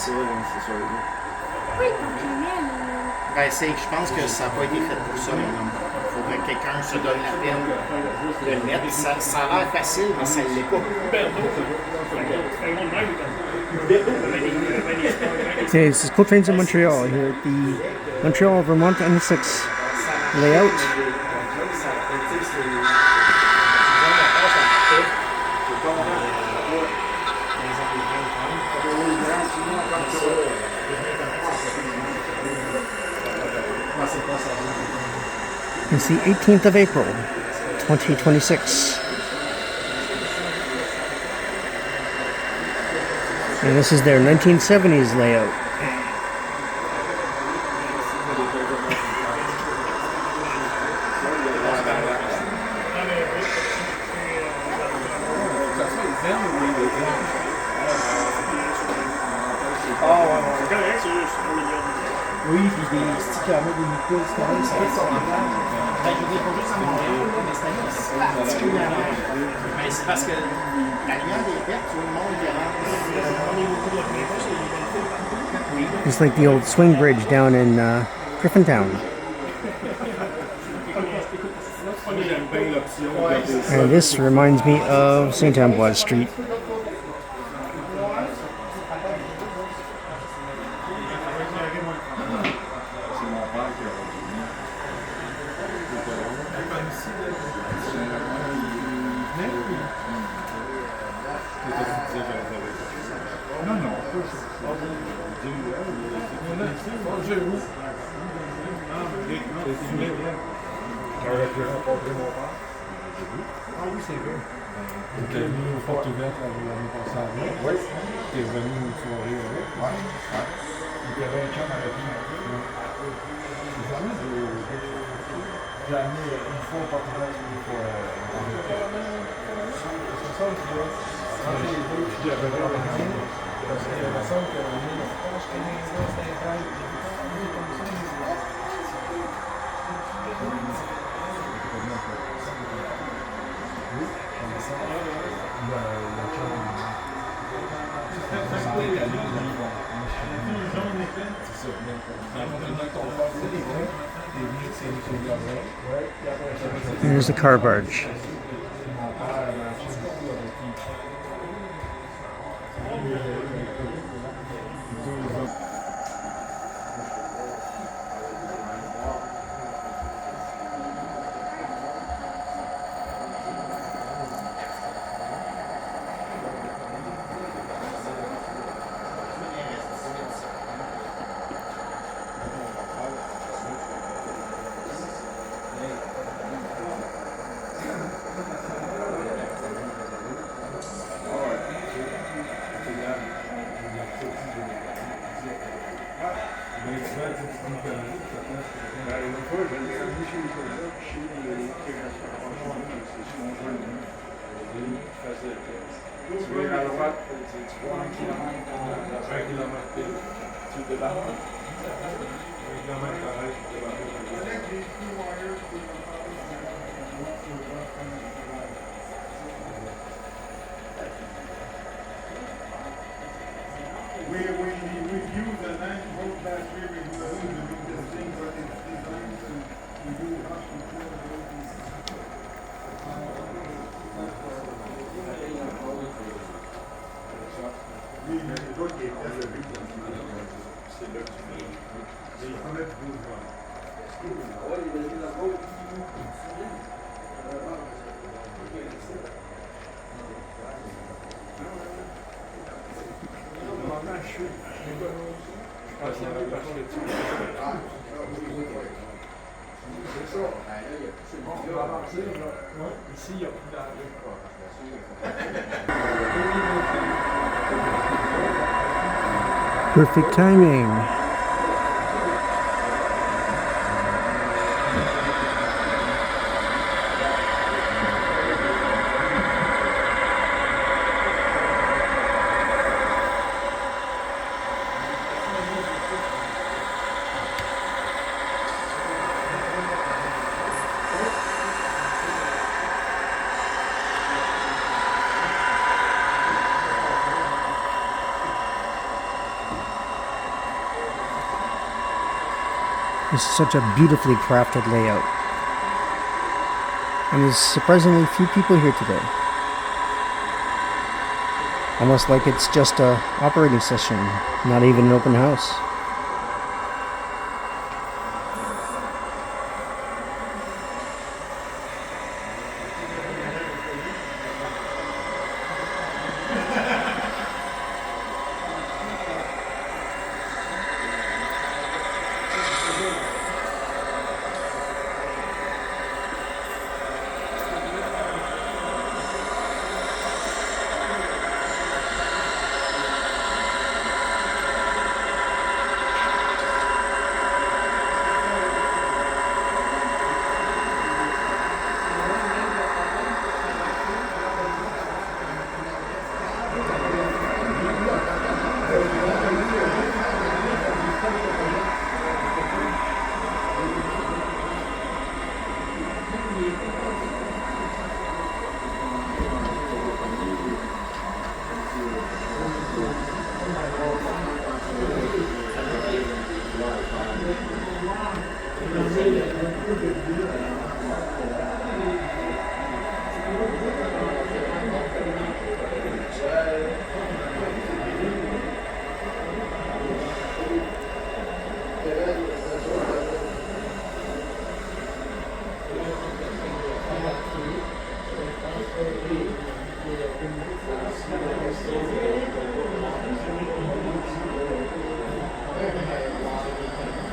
ça, là, c'est sûr. Oui, donc Ben, je pense que ça n'a pas été fait pour ça, mon homme. Il faudrait que quelqu'un se donne la peine de le mettre. Ça a l'air facile, mais ça ne l'est pas. It's cool trains in Montreal here at the Montreal Vermont Essex layout. It's the 18th of April, 2026. And this is their 1970s layout. Oui, puis des stickers, des nipples, c'est pas Ben, je veux dire, pas juste à Montréal, mais c'est particulièrement. Mais c'est parce que la lumière des pertes, tout le monde est It's like the old swing bridge down in Griffintown. And this reminds me of St. Ambroise Street. Ah oui, c'est vrai. Donc, tu es venu aux portes ouvertes l'année passée avec. Oui. Tu es venu une soirée avec. Oui. Donc, il y avait un chum avec lui. C'est ça, j'ai amené une fois aux portes ouvertes, une fois c'est ça aussi, là. Puis j'avais vraiment parce qu'il me semble que Here's the car barge. Perfect timing. This is such a beautifully crafted layout. And there's surprisingly few people here today. Almost like it's just a operating session, not even an open house.